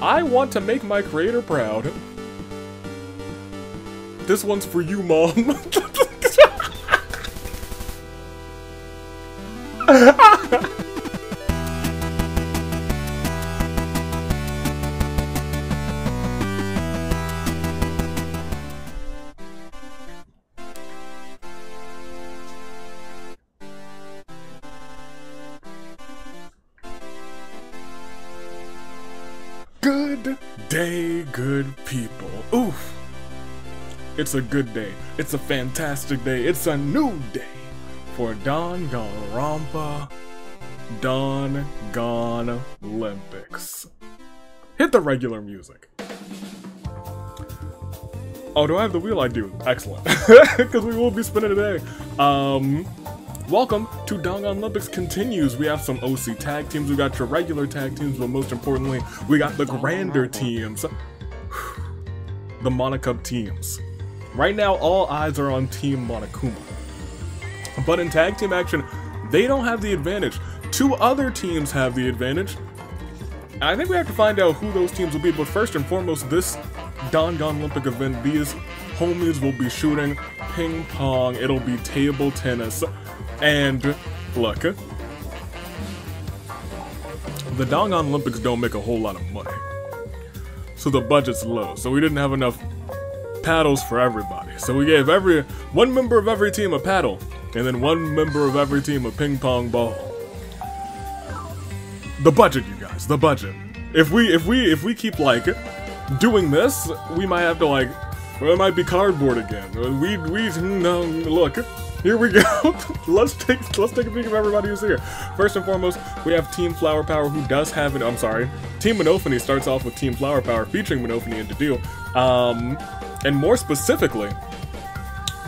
I want to make my creator proud. This one's for you, Mom. Good day, good people. Oof. It's a good day. It's a fantastic day. It's a new day for Dangan-lympics. Hit the regular music. Oh, do I have the wheel? I do. Excellent. Because we will be spinning today. Welcome to Dangan-lympics continues. We have some OC tag teams. We got your regular tag teams, but most importantly, we got the grander teams. The Monacup teams. Right now, all eyes are on Team Monokuma. But in tag team action, they don't have the advantage. Two other teams have the advantage. And I think we have to find out who those teams will be. But first and foremost, this Dangan-lympic event, these homies will be shooting ping pong. It'll be table tennis. And look, the Dangan-lympics don't make a whole lot of money. So the budget's low. So we didn't have enough paddles for everybody. So we gave one member of every team a paddle, and then one member of every team a ping pong ball. The budget, you guys, the budget. If we keep like doing this, we might have to like, well, it might be cardboard again. No, look, here we go. let's take a peek of everybody who's here. First and foremost, we have Team Flower Power, who does have an, I'm sorry, Team Monophony starts off with Team Flower Power featuring Monophony and Dedue. And more specifically,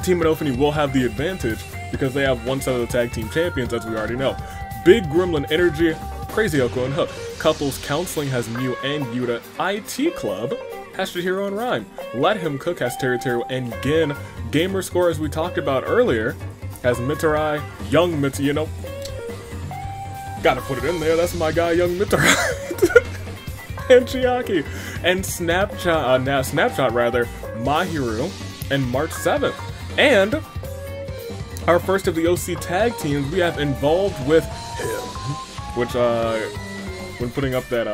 Team Monophony will have the advantage because they have one set of the tag team champions, as we already know. Big Gremlin Energy, Crazy Oko and Hook. Couples Counseling has Mew and Yuta. IT Club has Chihiro and Rhyme. Let Him Cook has Teruteru and Gin. Gamer Score, as we talked about earlier, has Mitarai, Young Mitarai, you know. Gotta put it in there, that's my guy, Young Mitarai. And Chiaki. And Snapshot rather, Mahiru, and March 7th. And our first of the OC tag teams, we have Involved with Him, which, when putting up that,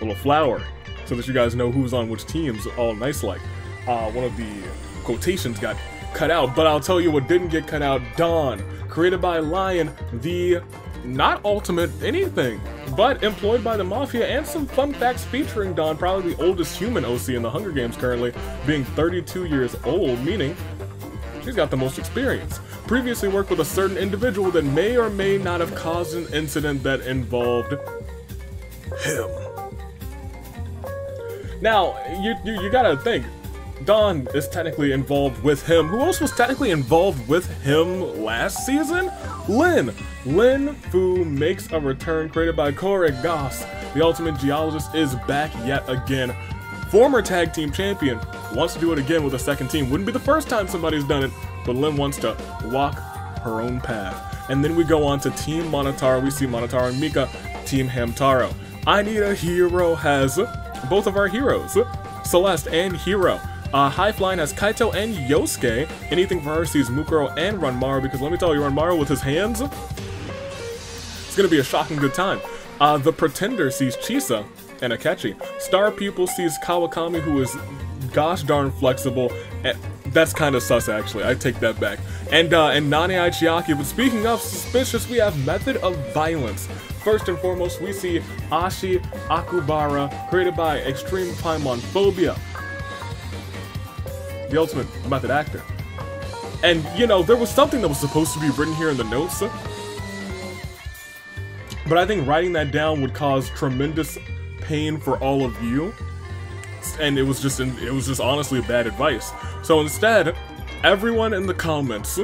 little flower, so that you guys know who's on which teams, all nice like, one of the quotations got cut out, but I'll tell you what didn't get cut out. Dawn, created by Lion, the not ultimate anything, but employed by the Mafia, and some fun facts featuring Dawn, probably the oldest human OC in the Hunger Games currently, being 32 years old, meaning she's got the most experience. Previously worked with a certain individual that may or may not have caused an incident that involved him. Now, you gotta think, Dawn is technically involved with him. Who else was technically involved with him last season? Lin. Lin Fu makes a return, created by Korek Goss. The Ultimate Geologist is back yet again. Former tag team champion, wants to do it again with a second team. Wouldn't be the first time somebody's done it, but Lin wants to walk her own path. And then we go on to Team Monotaro. We see Monotaro and Mika, Team Hamtaro. I Need a Hero has both of our heroes, Celeste and Hero. High Flying has Kaito and Yosuke. Anything for her sees Mukuro and Ranmaru, because let me tell you, Ranmaru with his hands, it's gonna be a shocking good time. The Pretender sees Chisa and Akechi. Star Pupil sees Kawakami, who is gosh darn flexible, and that's kind of sus actually, I take that back. And Nani Chiaki. But speaking of suspicious, we have Method of Violence. First and foremost, we see Ashi Akubara, created by Extreme Paimon Phobia, the ultimate method actor. And, you know, there was something that was supposed to be written here in the notes, but I think writing that down would cause tremendous pain for all of you, and it was just honestly bad advice. So instead, everyone in the comments,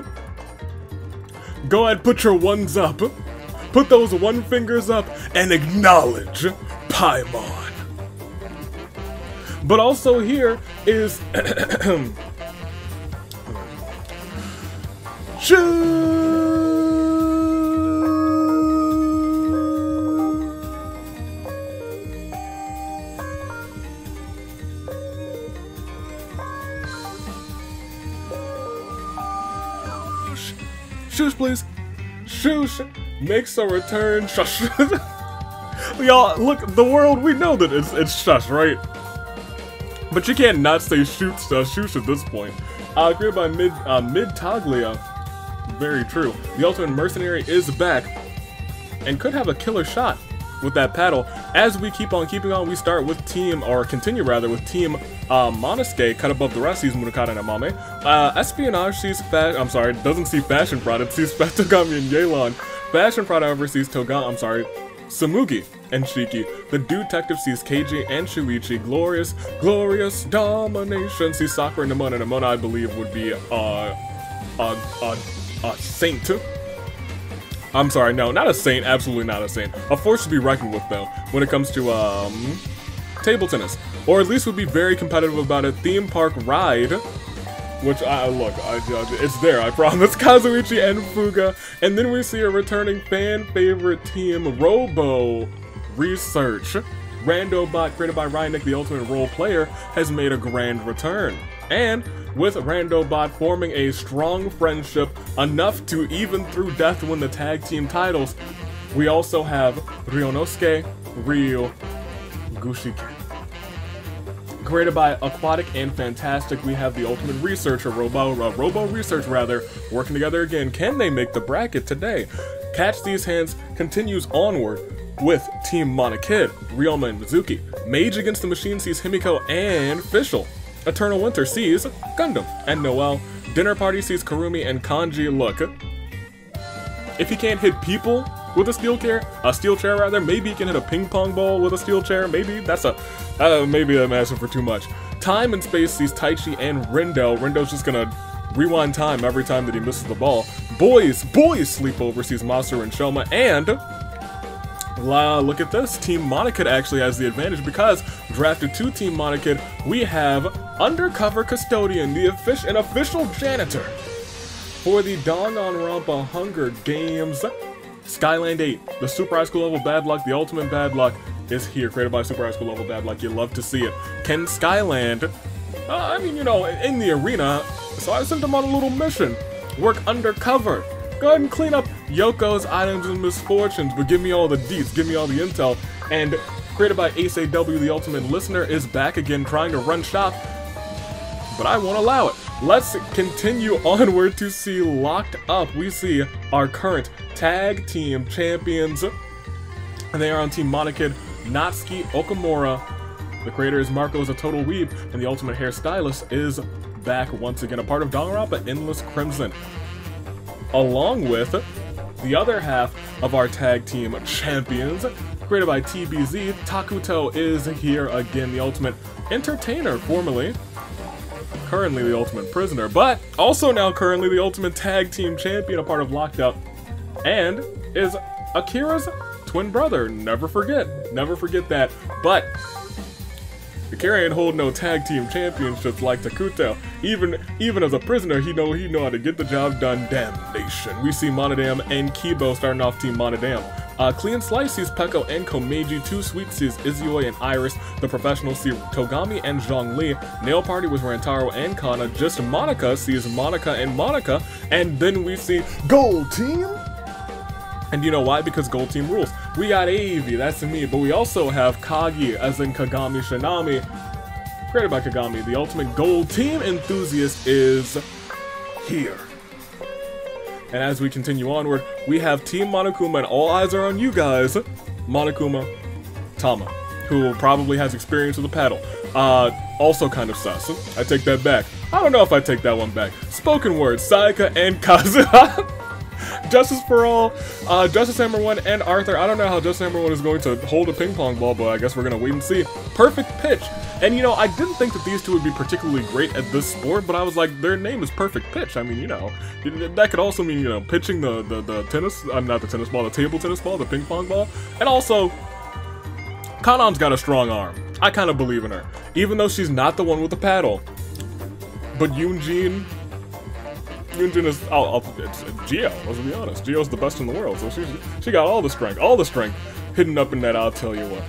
go ahead, put your ones up, put those one fingers up, and acknowledge Paimon. But also here is Shush, please. Shush makes a return. Shush. Y'all, look, the world, we know that it's shush, right? But you can't not say shush at this point. Created by Mid-Taglia. Very true. The Ultimate Mercenary is back and could have a killer shot with that paddle. As we keep on keeping on, we start with continue with Team Monosuke, cut above the rest, sees Munakata and Amame. Espionage sees doesn't see Fashion Prod, it sees Togami and Yelan. Fashion Prod, however, sees Samugi and Shiki. The Detective sees Keiji and Shuichi. Glorious Domination sees Sakura and Nimona. Nimona, I believe, would be a saint. I'm sorry, no, not a saint, absolutely not a saint. A force to be reckoned with, though, when it comes to, table tennis. Or at least would be very competitive about it. Theme Park Ride, which, it's there, I promise. Kazuichi and Fuga. And then we see a returning fan-favorite team, Robo Research. Randobot, created by Rynick, the ultimate role player, has made a grand return. And with Randobot forming a strong friendship, enough to even through death win the tag team titles, we also have Ryonosuke Ryu Gushiken. Created by Aquatic and Fantastic, we have the Ultimate Researcher, Robo Research, working together again. Can they make the bracket today? Catch These Hands continues onward with Team Monokid, Ryoma and Mizuki. Mage Against the Machine sees Himiko and Fischl. Eternal Winter sees Gundam and Noelle. Dinner Party sees Karumi and Kanji. Look, if he can't hit people with a steel chair, maybe he can hit a ping pong ball with a steel chair. Maybe that's maybe I'm asking for too much. Time and Space sees Taichi and Rindo. Rindo's just gonna rewind time every time that he misses the ball. Boys Sleepover sees Masaru and Shoma. And look at this, Team Monokid actually has the advantage because drafted to Team Monokid, we have Undercover Custodian, an official janitor for the Dangan-lympic Hunger Games. Skyland 8, the Super High School level Bad Luck, the Ultimate Bad Luck is here, created by Super High School level Bad Luck. You love to see it. Can Skyland, in the arena, so I sent him on a little mission. Work undercover. Go ahead and clean up Yoko's items and misfortunes, but give me all the deets, give me all the intel. And created by Ace AW, the Ultimate Listener is back again trying to run shop, but I won't allow it. Let's continue onward to see Locked Up. We see our current tag team champions, and they are on Team Monokid, Natsuki Okamura. The creator is Marco is a total weeb, and the ultimate hairstylist is back once again, a part of Danganronpa Endless Crimson. Along with the other half of our tag team champions, created by TBZ, Takuto is here again, the ultimate entertainer, formerly, currently the ultimate prisoner, but also now currently the ultimate tag team champion, a part of Locked Up, and is Akira's twin brother. Never forget that. But Akira ain't hold no tag team championships like Takuto. Even as a prisoner, he know how to get the job done. Damnation. We see Monodam and Kibo starting off Team Monodam. Clean Slice sees Peko and Komeiji. Too Sweet sees Izuoi and Iris. The Professionals see Togami and Zhongli. Nail Party was Rantaro and Kana. Just Monica sees Monica and Monica. And then we see Gold Team. And you know why? Because Gold Team rules. We got Avi, that's me, but we also have Kagi, as in Kagami Shinami, created by Kagami. The ultimate Gold Team enthusiast is here. And as we continue onward, we have Team Monokuma, and all eyes are on you guys. Monokuma Tama, who probably has experience with a paddle. Also kind of sus. I take that back. I don't know if I take that one back. Spoken word, Sayaka and Kazuha. Justice for All, Justice Hammer 1 and Arthur. I don't know how Justice Hammer 1 is going to hold a ping pong ball, but I guess we're going to wait and see. Perfect Pitch. And you know, I didn't think that these two would be particularly great at this sport, but I was like, their name is Perfect Pitch. I mean, you know, that could also mean, you know, pitching the tennis, not the tennis ball, the table tennis ball, the ping pong ball. And also, Kanam's got a strong arm. I kind of believe in her, even though she's not the one with the paddle. But Yunjin is, it's Geo, let's be honest. Geo's the best in the world, so she got all the strength hidden up in that, I'll tell you what.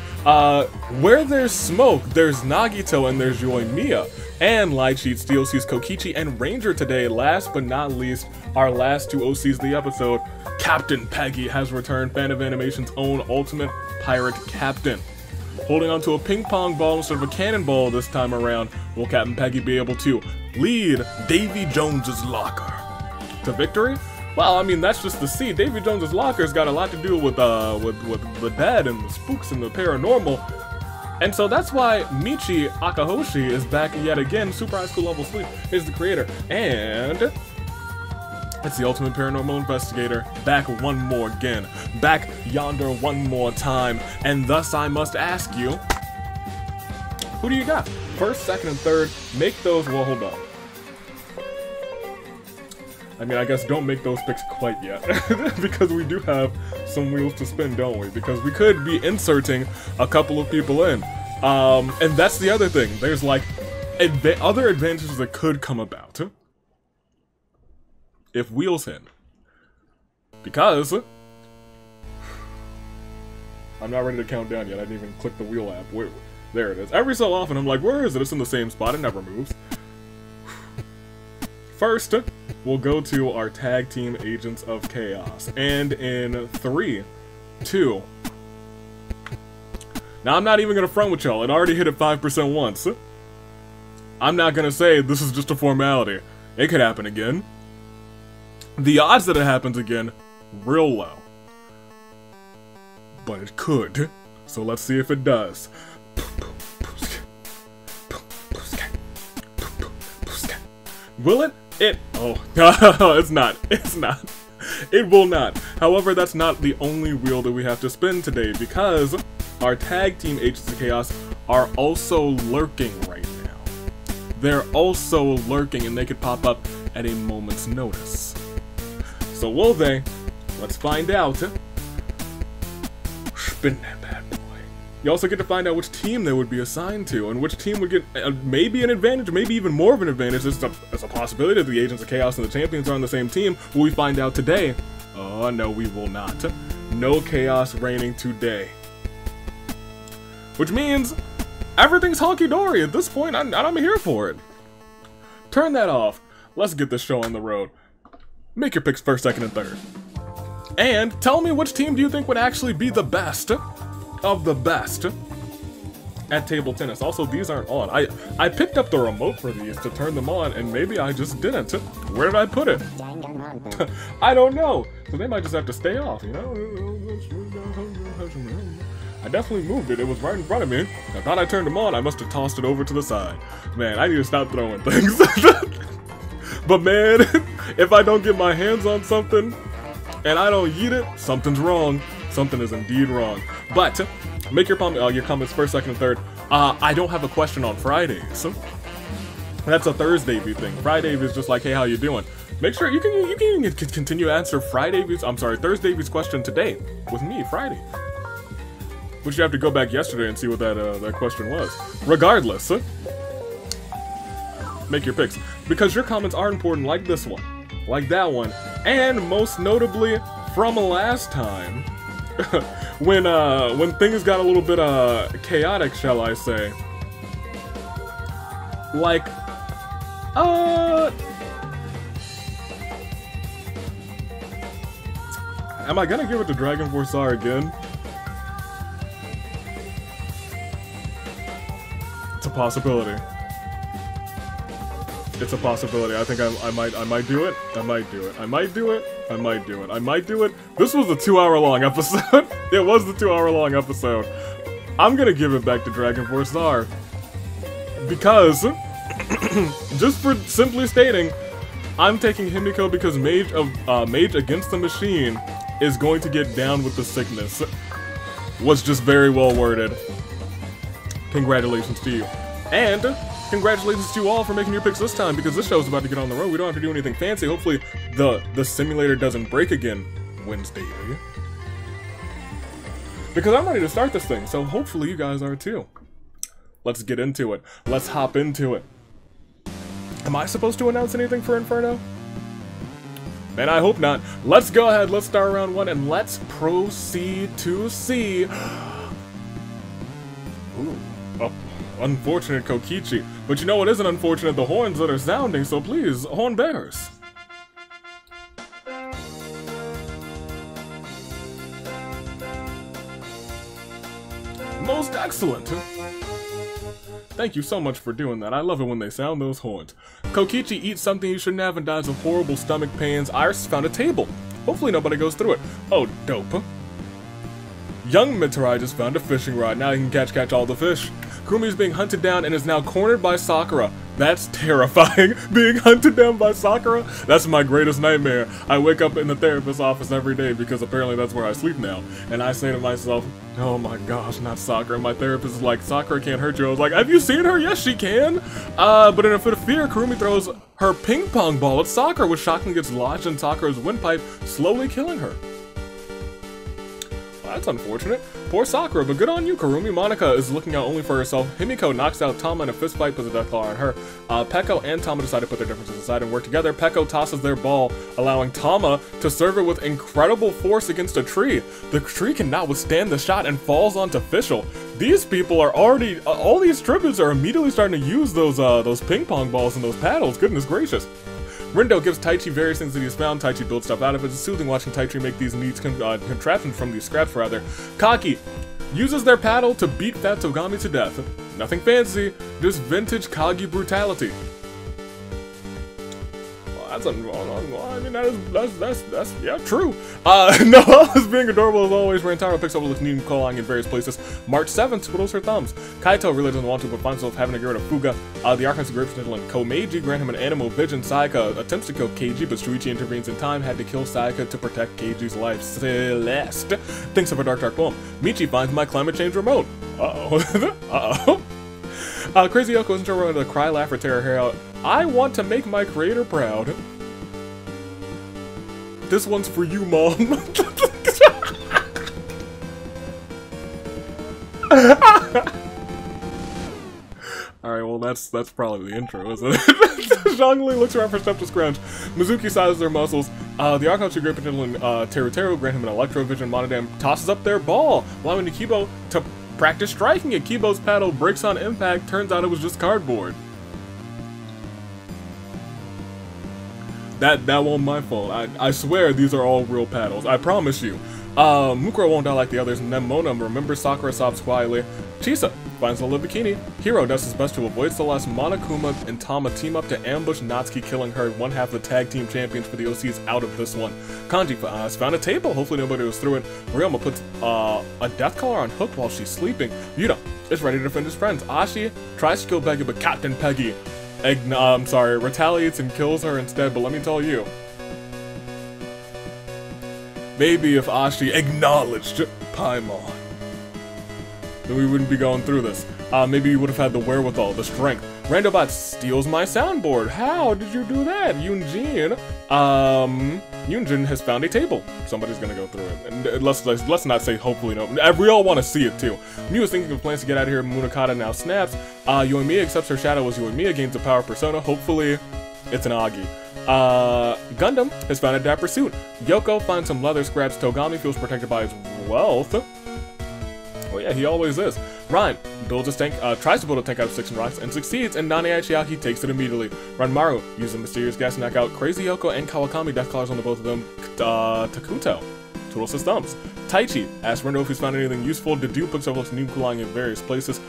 Where there's smoke, there's Nagito and there's Yoimiya. And Light Sheet, Steel sees Kokichi and Ranger today. Last but not least, our last two OCs of the episode, Captain Peggy has returned, Fan of Animation's own ultimate pirate captain. Holding onto a ping pong ball instead of a cannonball this time around, will Captain Peggy be able to lead Davy Jones's locker to victory? Well, I mean, that's just the seed. Davy Jones's locker's got a lot to do with the dead and the spooks and the paranormal. And so that's why Michi Akahoshi is back yet again. Super High School Level Sleep is the creator. And it's the ultimate paranormal investigator. Back one more again. Back yonder one more time. And thus I must ask you, who do you got? First, second, and third. Make those, well, hold on. I mean, I guess don't make those picks quite yet, because we do have some wheels to spin, don't we? Because we could be inserting a couple of people in. And that's the other thing. There's, like, other advantages that could come about if wheels hit. Because I'm not ready to count down yet. I didn't even click the wheel app. There it is. Every so often, I'm like, where is it? It's in the same spot. It never moves. First, we'll go to our tag team Agents of Chaos. And in 3, 2... Now, I'm not even going to front with y'all. It already hit at 5% once. I'm not going to say this is just a formality. It could happen again. The odds that it happens again, real low. But it could. So let's see if it does. Will it? Oh, it's not. It's not. It will not. However, that's not the only wheel that we have to spin today, because our tag team Agents of Chaos are also lurking right now. They're also lurking, and they could pop up at a moment's notice. So will they? Let's find out. Spin that bad boy. You also get to find out which team they would be assigned to, and which team would get maybe an advantage, maybe even more of an advantage. There's a possibility that the Agents of Chaos and the Champions are on the same team. Will we find out today? Oh, no, we will not. No Chaos reigning today. Which means everything's honky-dory at this point, and I'm here for it. Turn that off. Let's get this show on the road. Make your picks first, second, and third. And tell me which team do you think would actually be the best of the best at table tennis. Also, these aren't on. I picked up the remote for these to turn them on, and maybe I just didn't. Where did I put it? I don't know. So they might just have to stay off, you know? I definitely moved it. It was right in front of me. I thought I turned them on. I must have tossed it over to the side. Man, I need to stop throwing things. But man, if I don't get my hands on something and I don't eat it, something's wrong. Something is indeed wrong. But make your comments first, second, and third. I don't have a question on Fridays. That's a Thursday view thing. Friday is just like, hey, how you doing? Make sure you can continue to answer Thursday view's question today with me, Friday. Which you have to go back yesterday and see what that question was. Regardless, make your picks, because your comments are important, like this one, like that one, and most notably from last time, when things got a little bit chaotic, shall I say. Like, am I gonna give it to Dragon Force R again? It's a possibility. It's a possibility. I think I might do it. I might do it. I might do it. I might do it. I might do it. This was a 2-hour-long episode. It was the 2-hour-long episode. I'm gonna give it back to Dragon Force R. Because, just for simply stating, I'm taking Himiko because Mage Against the Machine is going to get down with the sickness. Was just very well worded. Congratulations to you. And congratulations to you all for making your picks this time, because this show's about to get on the road. We don't have to do anything fancy. Hopefully the simulator doesn't break again Wednesday. Because I'm ready to start this thing, so hopefully you guys are too. Let's get into it. Let's hop into it. Am I supposed to announce anything for Inferno? Man, I hope not. Let's go ahead, let's start round 1, and let's proceed to see Ooh. Oh, unfortunate Kokichi. But you know what isn't unfortunate? The horns that are sounding, so please, horn bearers. Most excellent! Thank you so much for doing that. I love it when they sound those horns. Kokichi eats something you shouldn't have and dies of horrible stomach pains. Iris found a table. Hopefully nobody goes through it. Oh, dope. Young Mitsurai just found a fishing rod. Now he can catch all the fish. Kurumi is being hunted down and is now cornered by Sakura. That's terrifying. Being hunted down by Sakura? That's my greatest nightmare. I wake up in the therapist's office every day because apparently that's where I sleep now. And I say to myself, oh my gosh, not Sakura. And my therapist is like, Sakura can't hurt you. I was like, have you seen her? Yes, she can. But in a fit of fear, Kurumi throws her ping pong ball at Sakura, which shockingly gets lodged in Sakura's windpipe, slowly killing her. That's unfortunate. Poor Sakura, but good on you, Kurumi. Monica is looking out only for herself. Himiko knocks out Tama in a fistfight, puts a death claw on her. Peko and Tama decide to put their differences aside and work together. Peko tosses their ball, allowing Tama to serve it with incredible force against a tree. The tree cannot withstand the shot and falls onto Fischl. These people are already, all these tributes are immediately starting to use those ping pong balls and those paddles. Goodness gracious. Rindo gives Taichi various things that he's found. Taichi builds stuff out of it. It's soothing watching Taichi make these neat contraptions from these scraps, rather. Kaki uses their paddle to beat Fat Togami to death. Nothing fancy, just vintage Kagi brutality. Well, I mean, that's yeah, true. Noelle is being adorable as always. Rantaro picks up with neat and calling in various places. March 7th, twiddles her thumbs. Kaito really doesn't want to, but finds himself having to get rid of Fuga. The Arkansas Grapes and Komeiji grant him an animal vision. Sayaka attempts to kill Keiji, but Shuichi intervenes in time, had to kill Sayaka to protect Keiji's life. Celeste thinks of a dark poem. Michi finds my climate change remote. Uh-oh. Crazy Yoko isn't sure whether to cry, laugh, or tear her hair out. I want to make my creator proud. This one's for you, Mom. Alright, well that's probably the intro, isn't it? Zhongli looks around for stuff to scrounge. Mizuki sizes their muscles. The Archon Great Potential and Teruteru grant him an Electrovision. Monodam tosses up their ball, allowing Nikibo to practice striking it. Kibo's paddle breaks on impact. Turns out it was just cardboard. That wasn't my fault. I swear these are all real paddles. I promise you. Mukuro won't die like the others, and then Mona remembers Sakura sobs quietly. Chisa finds the little bikini. Hiro does his best to avoid Celeste. Monokuma and Tama team up to ambush Natsuki, killing her. One half of the tag team champions for the OC is out of this one. Kanji has found a table. Hopefully nobody was through it. Ryoma puts a death collar on Hook while she's sleeping. Yuta is ready to defend his friends. Ashi tries to kill Peggy, but Captain Peggy retaliates and kills her instead. But let me tell you, maybe if Ashi acknowledged Paimon, then we wouldn't be going through this. Maybe you would have had the wherewithal, the strength. Randobot steals my soundboard. How did you do that? Yunjin has found a table. Somebody's gonna go through it. And let's not say hopefully no. We all want to see it too. Miu is thinking of plans to get out of here. Munakata now snaps. Yoimiya accepts her shadow as Yoimiya gains a power persona. Hopefully, it's an Agi. Gundam has found a dapper suit. Yoko finds some leather scraps. Togami feels protected by his wealth. Oh yeah, he always is. Ryan builds a tank, tries to build a tank out of sticks and rocks, and succeeds, and Nani Achiaki takes it immediately. Ranmaru uses a mysterious gas to knock out Crazy Yoko and Kawakami. Death collars on the both of them. Takuto twiddles his thumbs. Taichi asks Rendo if he's found anything useful. Dedu picks up looks new cooling in various places.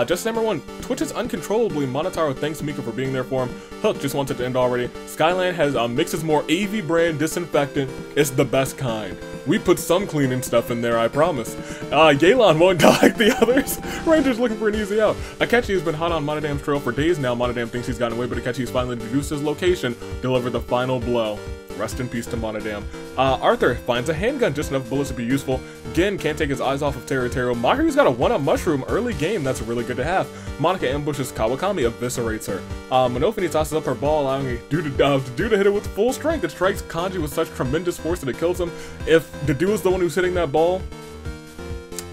Just number one, twitches uncontrollably. Monotaro thanks Mika for being there for him. Hook just wants it to end already. Skyland has mixes more AV brand disinfectant. It's the best kind. We put some cleaning stuff in there, I promise. Yelan won't die like the others. Ranger's looking for an easy out. Akechi has been hot on Monodam's trail for days now. Monodam thinks he's gotten away, but Akechi has finally deduced his location, delivered the final blow. Rest in peace to Monodam. Arthur finds a handgun, just enough bullets to be useful. Gin can't take his eyes off of Teruteru. Mahiru's got a 1-up mushroom early game, that's really good to have. Monica ambushes Kawakami, eviscerates her. Monofini tosses up her ball, allowing Dedu to hit it with full strength. It strikes Kanji with such tremendous force that it kills him. If Dedu is the one who's hitting that ball,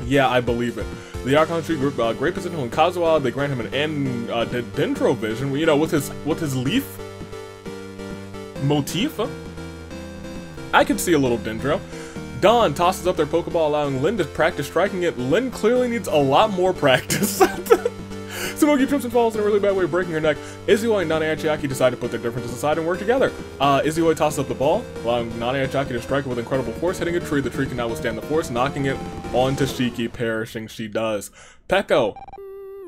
yeah, I believe it. The Archon Tree group, great position on Kazuha. They grant him an Dendro vision, you know, with his leaf motif. I could see a little Dendro. Dawn tosses up their Pokeball, allowing Lynn to practice striking it. Lynn clearly needs a lot more practice. Sumogi trips and falls in a really bad way, breaking her neck. Izuyoi and Nana and Chiaki decide to put their differences aside and work together. Izuyoi tosses up the ball, allowing Nana and Chiaki to strike it with incredible force, hitting a tree. The tree cannot withstand the force, knocking it onto Shiki, perishing she does. Peko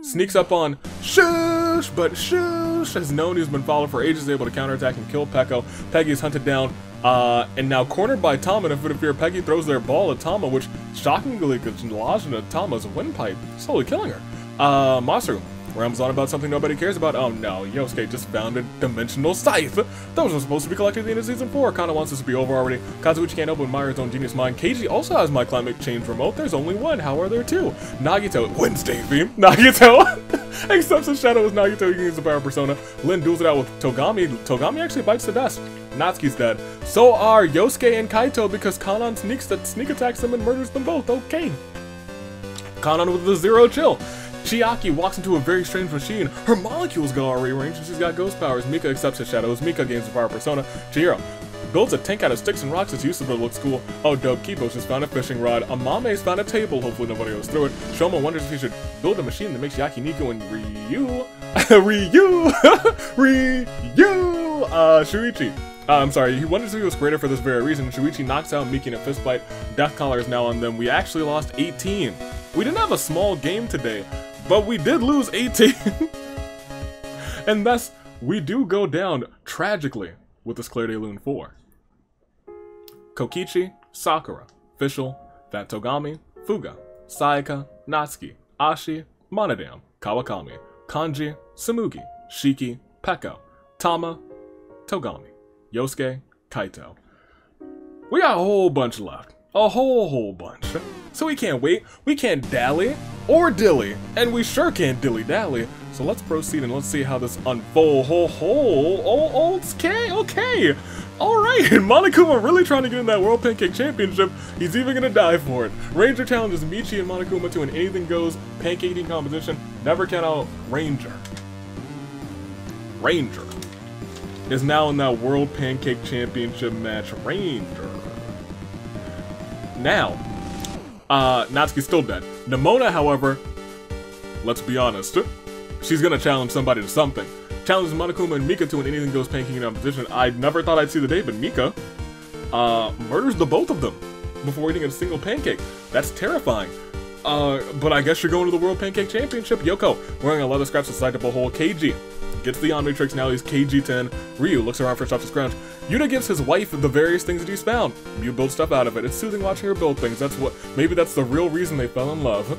sneaks up on Shush, but Shush has known he's been followed for ages, able to counterattack and kill Peko. Peggy is hunted down, and now cornered by Tama. In a fit of fear, Peggy throws their ball at Tama, which shockingly gets lodged into Tama's windpipe, slowly killing her. Masaru rambles on about something nobody cares about. Oh no, Yosuke just found a dimensional scythe. Those were supposed to be collected at the end of season 4. Kinda wants this to be over already. Kazuichi can't help but admire his own genius mind. Keiji also has my climate change remote. There's only one. How are there two? Nagito, Wednesday theme. Nagito accepts his shadow as Nagito uses the power persona. Lin duels it out with Togami. Togami actually bites the dust. Natsuki's dead. So are Yosuke and Kaito because Kanon sneak attacks them and murders them both. Okay. Kanon with the zero chill. Chiaki walks into a very strange machine. Her molecules got all rearranged and she's got ghost powers. Mika accepts his shadows. Mika gains the power persona. Chihiro builds a tank out of sticks and rocks. It's useless but it looks cool. Oh dope, Kibo's just found a fishing rod. Amame's found a table. Hopefully nobody goes through it. Shoma wonders if he should build a machine that makes Yakiniku and Shuichi. I'm sorry, he wonders if he was created for this very reason. Shuichi knocks out Miki in a fist fight. Death Collar is now on them. We actually lost 18. We didn't have a small game today, but we did lose 18. And thus, we do go down tragically with this Claire de Lune 4. Kokichi, Sakura, Fischl, Fat Togami, Fuga, Sayaka, Natsuki, Ashi, Monodam, Kawakami, Kanji, Samugi, Shiki, Peko, Tama, Togami, Yosuke, Kaito. We got a whole bunch left. A whole bunch. So we can't wait, we can't dally or dilly, and we sure can't dilly-dally. So let's proceed and let's see how this unfolds. Okay. Alright, Monokuma really trying to get in that World Pancake Championship. He's even gonna die for it. Ranger challenges Michi and Monokuma to an anything goes pancake eating competition. Never count out Ranger. Ranger is now in that World Pancake Championship match. Ranger. Now, Natsuki's still dead. Nemona, however, let's be honest, she's gonna challenge somebody to something. Challenges Monokuma and Mika to an anything goes pancake competition. I never thought I'd see the day, but Mika murders the both of them before eating a single pancake. That's terrifying. But I guess you're going to the World Pancake Championship. Yoko, wearing a leather scraps inside the hole. KG gets the Omnitrix, now he's KG10. Ryu looks around for stuff to scrounge. Yuta gives his wife the various things that he's found. You build stuff out of it. It's soothing watching her build things. Maybe that's the real reason they fell in love.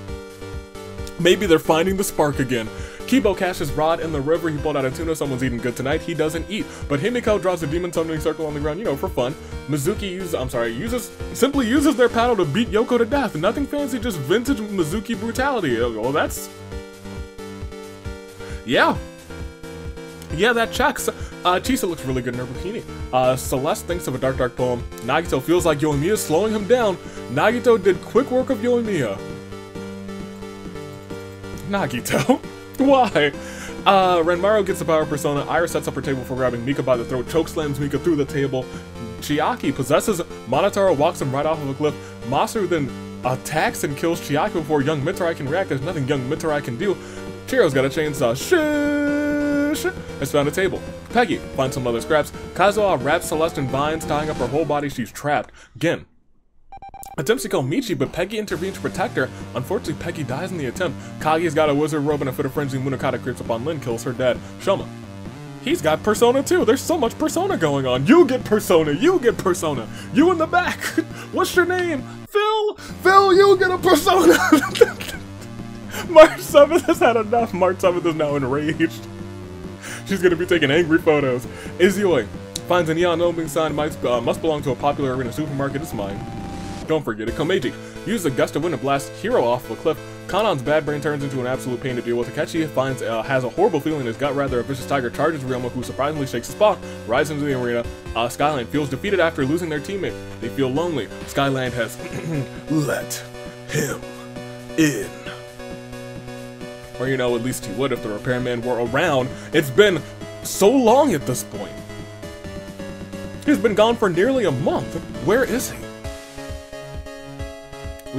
Maybe they're finding the spark again. Kibo caches Rod in the river. He pulled out a tuna. Someone's eating good tonight. He doesn't eat. But Himiko draws a demon summoning circle on the ground, you know, for fun. Mizuki simply uses their paddle to beat Yoko to death. Nothing fancy, just vintage Mizuki brutality. Well, that's... Yeah, that checks. Chisa looks really good in her bikini. Celeste thinks of a dark poem. Nagito feels like Yoimiya is slowing him down. Nagito did quick work of Yoimiya. Nagito? Why? Renmaru gets the power persona. Iris sets up her table for grabbing Mika by the throat. Chokeslams Mika through the table. Chiaki possesses Monotaro, walks him right off of a cliff. Masaru then attacks and kills Chiaki before young Mitarai can react. There's nothing young Mitarai can do. Chihiro's got a chainsaw. Shush! Has found a table. Peggy finds some other scraps. Kazuha wraps Celeste in vines, tying up her whole body. She's trapped. Gin attempts to kill Michi, but Peggy intervenes to protect her. Unfortunately, Peggy dies in the attempt. Kage's got a wizard robe and a fit of frenzy. Munakata creeps up on Lin, kills her dead. Shoma, he's got Persona too. There's so much Persona going on. You get Persona. You get Persona. You in the back. What's your name? Phil. Phil, you get a Persona. March 7th has had enough. March 7th is now enraged. She's gonna be taking angry photos. Izuyoi finds a neon opening sign. Must belong to a popular arena supermarket. It's mine. Don't forget it. Komeiji uses a gust of wind to blast Hiro off of a cliff. Kanon's bad brain turns into an absolute pain to deal with. Akechi has a horrible feeling in his gut. Rather, a vicious tiger charges Ryoma, who surprisingly shakes his paw, rides into the arena. Skyline feels defeated after losing their teammate. They feel lonely. Skyland has let him in. Or, you know, at least he would if the repairman were around. It's been so long at this point. He's been gone for nearly a month. Where is he?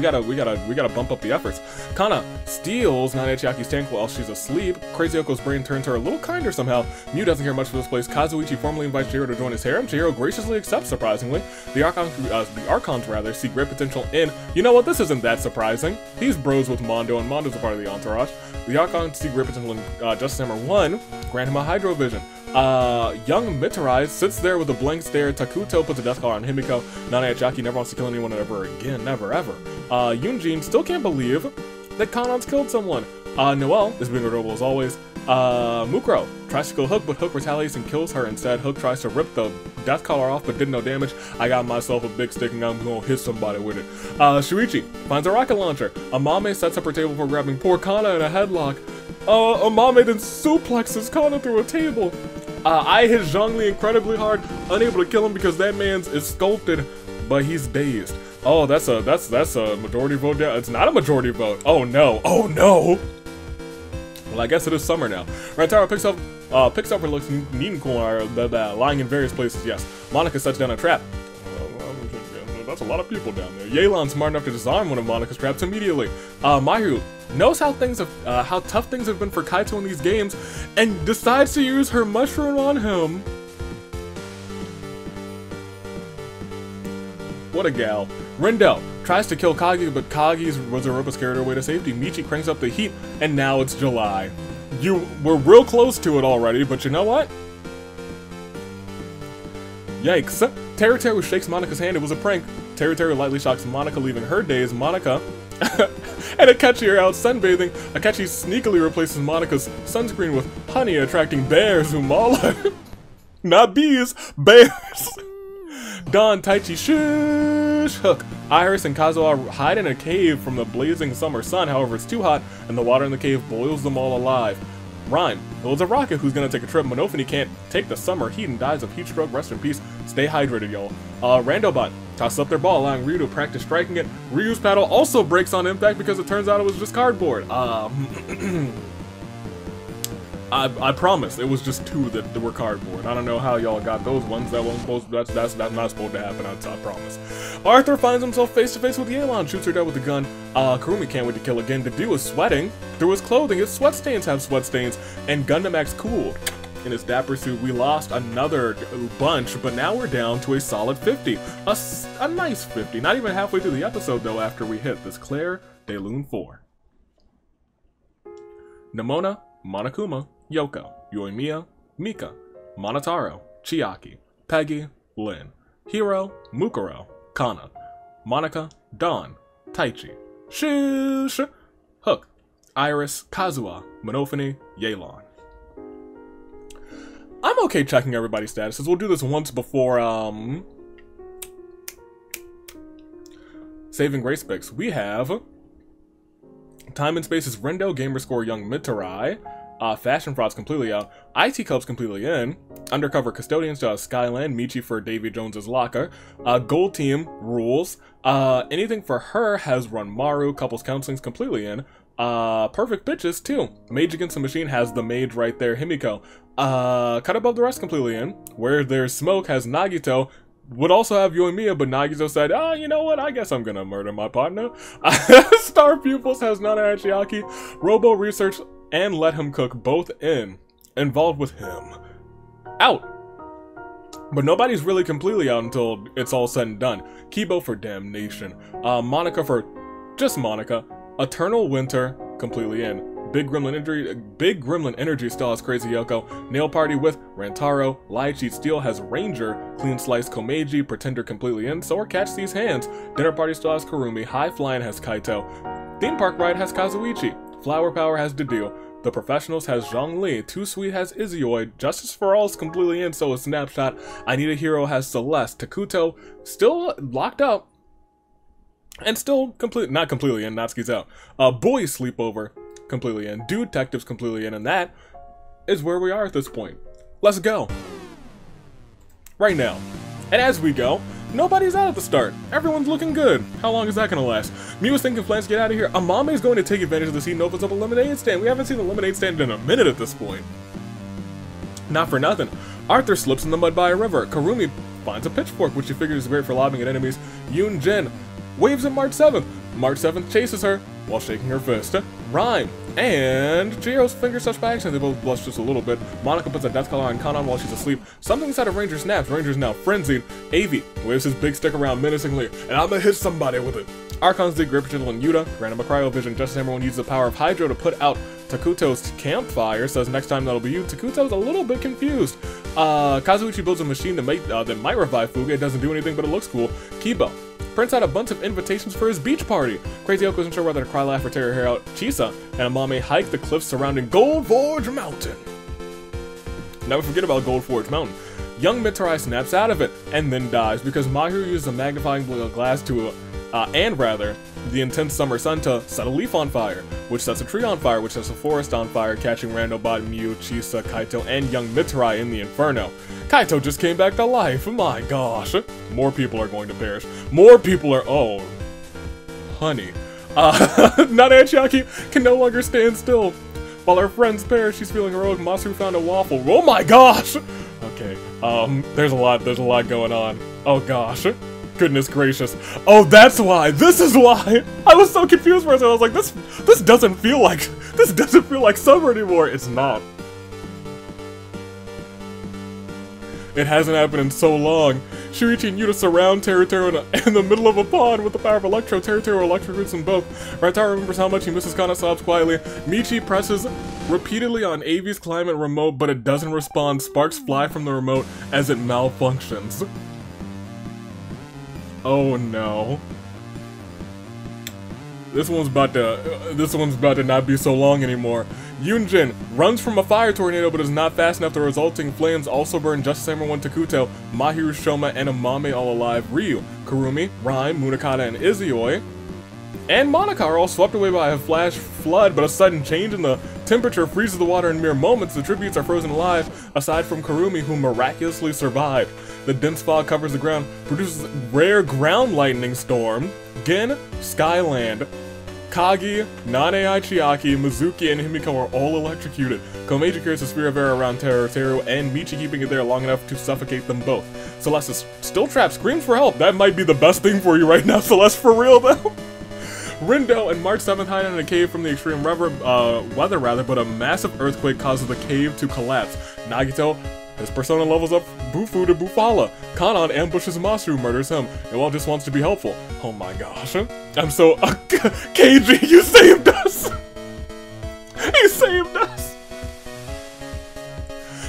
gotta bump up the efforts. Kana steals Nana Chiaki's tank while she's asleep. Crazy Yoko's brain turns her a little kinder somehow. Mew doesn't care much for this place. Kazuichi formally invites Chihiro to join his harem. Chihiro graciously accepts, surprisingly. The Archons rather see great potential in. You know what? This isn't that surprising. He's bros with Mondo, and Mondo's a part of the entourage. The Archons see great potential in Justice Hammer 1. Grant him a Hydro Vision. Young Mitarai sits there with a blank stare. Takuto puts a death collar on Himiko. Nana Chiaki never wants to kill anyone ever again. Never, ever. Yunjin still can't believe that Kanon's killed someone. Noelle is being adorable as always. Mukuro tries to kill Hook, but Hook retaliates and kills her instead. Hook tries to rip the death collar off, but did no damage. I got myself a big stick and I'm gonna hit somebody with it. Shuichi finds a rocket launcher. Amame sets up her table for grabbing poor Kana in a headlock. Amame then suplexes Kana through a table. I hit Zhongli incredibly hard, unable to kill him because that man's is sculpted, but he's dazed. Oh, that's a majority vote. It's not a majority vote. Oh no! Oh no! Well, I guess it is summer now. Rantaro picks up her looks neat and cool, lying in various places. Yes, Monica sets down a trap. That's a lot of people down there. Yelan's smart enough to disarm one of Monica's traps immediately. Mayu knows how tough things have been for Kaito in these games, and decides to use her mushroom on him. What a gal. Rindo tries to kill Kagi, but Kagi's Rosaropa's carried her away to safety. Michi cranks up the heat, and now it's July. You were real close to it already, but you know what? Yikes. Teru Teru shakes Monika's hand. It was a prank. Teru Teru lightly shocks Monica, leaving her daze. Monica and Akechi are out sunbathing. Akechi sneakily replaces Monica's sunscreen with honey, attracting bears who maul her. Not bees, bears. Dawn, Taichi, shush, Hook. Iris and Kazuha hide in a cave from the blazing summer sun. However, it's too hot, and the water in the cave boils them all alive. Rhyme builds a rocket who's gonna take a trip. Monofini can't take the summer heat and dies of heat stroke. Rest in peace. Stay hydrated, y'all. Randobot tosses up their ball, allowing Ryu to practice striking it. Ryu's paddle also breaks on impact because it turns out it was just cardboard. I promise it was just two that were cardboard. I don't know how y'all got those ones. That's not supposed to happen. I promise. Arthur finds himself face to face with Yelan, shoots her dead with a gun. Kurumi can't wait to kill again. Dedu is sweating through his clothing. His sweat stains have sweat stains, and Gundam acts cool. In his dapper suit, we lost another bunch, but now we're down to a solid 50. A nice 50. Not even halfway through the episode though. After we hit this Claire de Lune 4. Nemona, Monokuma, Yoko, Yoimiya, Mika, Monotaro, Chiaki, Peggy, Lin, Hiro, Mukuro, Kana, Monica, Dawn, Taichi, Shush, Hook, Iris, Kazuha, Monofini, Yelan. I'm okay checking everybody's statuses. We'll do this once before, saving grace picks. We have Time and Space's Rindo, Gamer Score Young Mitarai, Fashion Fraud's completely out, IT Club's completely in, Undercover Custodians, Skyland, Michi for Davy Jones's locker, Gold Team rules, anything for her has run Maru, Couples Counseling's completely in, Perfect Bitches too, Mage Against the Machine has the mage right there, Himiko, Cut Above the Rest completely in, Where There's Smoke has Nagito, would also have Yoimiya, but Nagito said, you know what, I guess I'm gonna murder my partner. Star Pupils has Nana Chiaki, Robo Research, and Let Him Cook both involved with him. Out. But nobody's really completely out until it's all said and done. Kibo for Damnation. Monica for just Monica. Eternal Winter completely in. Big Gremlin Energy still has Crazy Yoko. Nail Party with Rantaro. Lie Cheat Steel has Ranger. Clean Slice Komeiji. Pretender completely in. So are Catch These Hands. Dinner Party still has Kurumi. High Flying has Kaito. Theme Park Ride has Kazuichi. Flower Power has Dedu. The Professionals has Zhongli. Too Sweet has Izioid. Justice for All is completely in, so is Snapshot. I Need a Hero has Celeste. Takuto still locked up. And still not completely in. Natsuki's out. Boys Sleepover completely in. Dude Detectives completely in. And that is where we are at this point. Let's go. Right now. And as we go, nobody's out at the start. Everyone's looking good. How long is that gonna last? Mew is thinking plans to get out of here. Amame is going to take advantage of this heat and opens up a lemonade stand. We haven't seen a lemonade stand in a minute at this point. Not for nothing. Arthur slips in the mud by a river. Kurumi finds a pitchfork, which she figures is great for lobbing at enemies. Yoon Jin waves at March 7th. March 7th chases her while shaking her fist. Rhyme and Chihiro's fingers touch by accident. They both blush just a little bit. Monica puts a death collar on Kanan while she's asleep. Something inside of Ranger snaps. Ranger's now frenzied. Avi waves his big stick around menacingly, and I'm gonna hit somebody with it. Archons dig grip gentle and Yuta. Random a cryovision. Just as everyone uses the power of Hydro to put out Takuto's campfire. Says next time that'll be you. Takuto's a little bit confused. Kazuichi builds a machine that might revive Fuga. It doesn't do anything, but it looks cool. Kibo prints out a bunch of invitations for his beach party. Crazy Oko isn't sure whether to cry, laugh, or tear her hair out. Chisa and Amame hike the cliffs surrounding Gold Forge Mountain. Never forget about Gold Forge Mountain. Young Mitarai snaps out of it and then dies because Mahiru uses a magnifying glass to, the intense summer sun to set a leaf on fire, which sets a tree on fire, which sets a forest on fire, catching Randobot, Mew, Chisa, Kaito, and young Mitarai in the inferno. Kaito just came back to life. My gosh. More people are going to perish. More people are— oh. Honey. Nana Chiaki can no longer stand still. While her friends perish, she's feeling heroic. Masaru found a waffle. Oh my gosh! Okay, there's a lot going on. Oh gosh. Goodness gracious. Oh, that's why. This is why. I was so confused for a second. I was like, this doesn't feel like summer anymore. It's not. It hasn't happened in so long. Shuichi and Yuta surround Teruteru in the middle of a pond with the power of Electro. Teruteru electrocutes them both. Raitaro remembers how much he misses Kana, sobs quietly. Michi presses repeatedly on Avi's climate remote, but it doesn't respond. Sparks fly from the remote as it malfunctions. Oh no. This one's about to not be so long anymore. Yunjin runs from a fire tornado but is not fast enough. The resulting flames also burn just as everyone Takuto, Mahiru, Shoma, and Amame all alive. Ryu, Kurumi, Rhyme, Munakata, and Izuyoi, and Monica are all swept away by a flash flood, but a sudden change in the temperature freezes the water in mere moments. The tributes are frozen alive, aside from Kurumi, who miraculously survived. The dense fog covers the ground, produces rare ground lightning storm. Gen, Skyland, Kagi, Nane Chiaki, Mizuki, and Himiko are all electrocuted. Komeiji carries a sphere of air around Teruteru, and Michi keeping it there long enough to suffocate them both. Celeste is still trapped, screams for help. That might be the best thing for you right now, Celeste, for real though. Rindo and March 7th hide in a cave from the extreme weather, but a massive earthquake causes the cave to collapse. Nagito, his persona levels up Bufu to Bufala. Kanan ambushes Masaru, murders him, and Walt just wants to be helpful. Oh my gosh. I'm so— Keiji, you saved us! You saved us!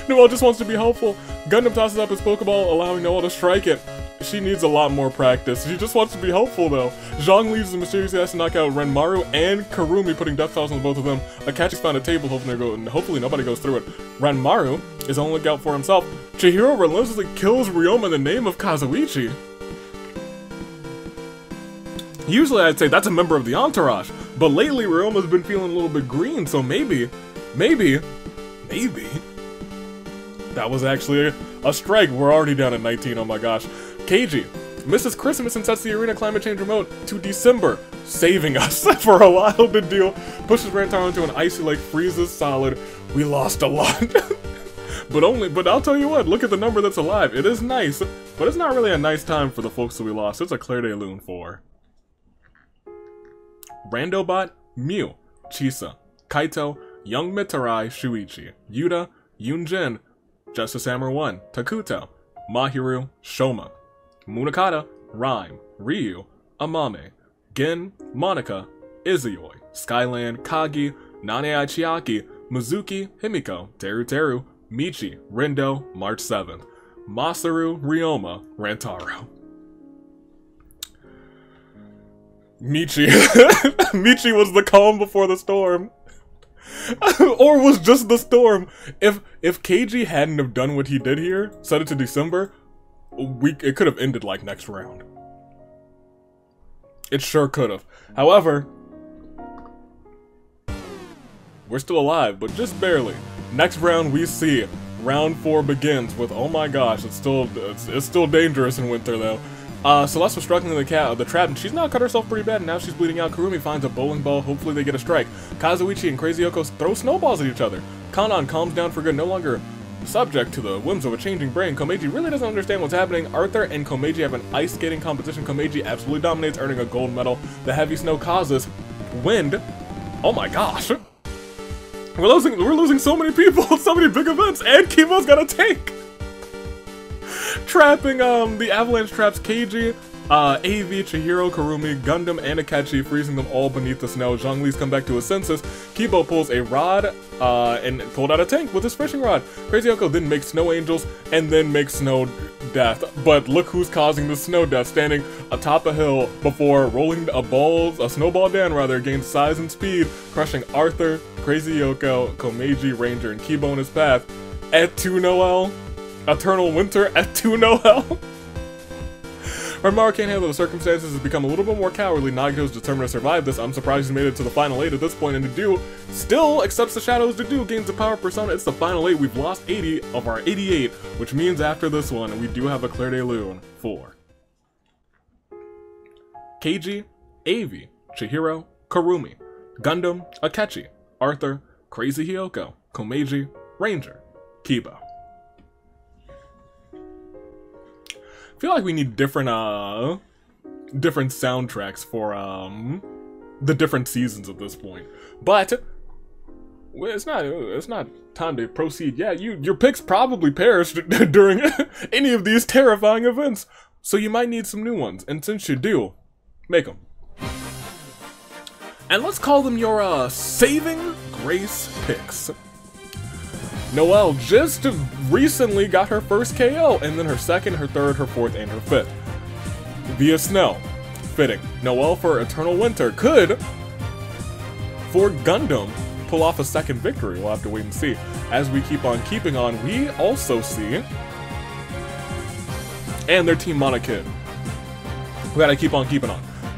Noelle just wants to be helpful. Gundam tosses up his Pokeball, allowing Noelle to strike it. She needs a lot more practice. She just wants to be helpful though. Zhang leaves the mysterious ass to knock out Renmaru and Kurumi, putting death claws on both of them. Akachi's found a table, hopefully nobody goes through it. Renmaru is on the lookout for himself. Chihiro relentlessly kills Ryoma in the name of Kazuichi. Usually I'd say that's a member of the entourage, but lately Ryoma's been feeling a little bit green, so maybe that was actually a strike. We're already down at 19, oh my gosh. Keiji misses Christmas and sets the arena climate change remote to December, saving us for a wild deal. Pushes Rantaro into an icy lake, freezes solid. We lost a lot. But I'll tell you what, look at the number that's alive. It is nice, but it's not really a nice time for the folks that we lost. It's a Claire de Lune 4. Randobot, Mew, Chisa, Kaito, Young Mitarai, Shuichi, Yuta, Yunjin, Justice Hammer 1, Takuto, Mahiru, Shoma, Munakata, Rhyme, Ryu, Amame, Gen, Monica, Izuyoi, Skyland, Kagi, Nane Chiaki, Mizuki, Himiko, Teruteru, Michi, Rindo, March 7th, Masaru, Ryoma, Rantaro. Michi. Michi was the calm before the storm. Or was just the storm. If Keiji hadn't have done what he did here, set it to December, it could have ended like next round. It sure could have. However, we're still alive, but just barely. Next round we see round 4 begins with— oh my gosh, it's still dangerous in winter though. Celeste was struggling in the trap, and she's now cut herself pretty bad, and now she's bleeding out. Kurumi finds a bowling ball, hopefully they get a strike. Kazuichi and Crazy Oko throw snowballs at each other. Kanan calms down for good, no longer Subject to the whims of a changing brain, Komeiji really doesn't understand what's happening. Arthur and Komeiji have an ice skating competition. Komeiji absolutely dominates, earning a gold medal. The heavy snow causes wind. Oh my gosh. We're losing so many people, so many big events, and Kibo's got a tank! Trapping, the avalanche traps Keiji, AV, Chihiro, Kurumi, Gundam, and Akechi, freezing them all beneath the snow. Zhongli's come back to his senses. Kibo pulls a rod, and pulled out a tank with his fishing rod. Crazy Yoko then makes snow angels, and then makes snow death. But look who's causing the snow death, standing atop a hill before rolling a snowball down rather, gains size and speed, crushing Arthur, Crazy Yoko, Komeiji, Ranger, and Kibo in his path. Et tu Noel? Eternal Winter, et tu Noel? Ranmaru can't handle the circumstances, has become a little bit more cowardly. Nagito's determined to survive this. I'm surprised he's made it to the final 8 at this point, and Dedue still accepts the shadows. Dedue gains the power persona. It's the final 8. We've lost 80 of our 88, which means after this one, we do have a Clair de Lune for Keiji, AV, Chihiro, Kurumi, Gundam, Akechi, Arthur, Crazy Hyoko, Komeiji, Ranger, Kibo. I feel like we need different soundtracks for the different seasons at this point. But it's not time to proceed yet. Your picks probably perished during any of these terrifying events, so you might need some new ones. And since you do, make them. And let's call them your saving grace picks. Noelle just recently got her first KO, and then her second, her third, her fourth, and her fifth. Via snow. Fitting. Noelle for Eternal Winter could, for Gundam, pull off a second victory. We'll have to wait and see. As we keep on keeping on, we also see, and their Team Monokid. We gotta keep on keeping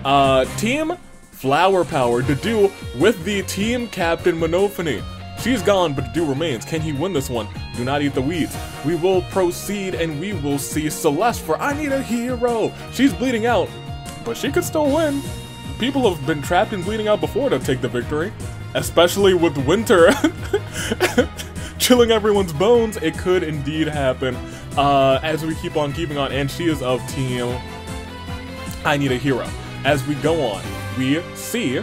on. Team Flower Power Dedue with the Team Captain Monophony. She's gone, but Dedue remains. Can he win this one? Do not eat the weeds. We will proceed, and we will see Celeste for I Need a Hero. She's bleeding out, but she could still win. People have been trapped in bleeding out before to take the victory, especially with Winter chilling everyone's bones. It could indeed happen as we keep on keeping on, and she is of Team I Need a Hero. As we go on, we see...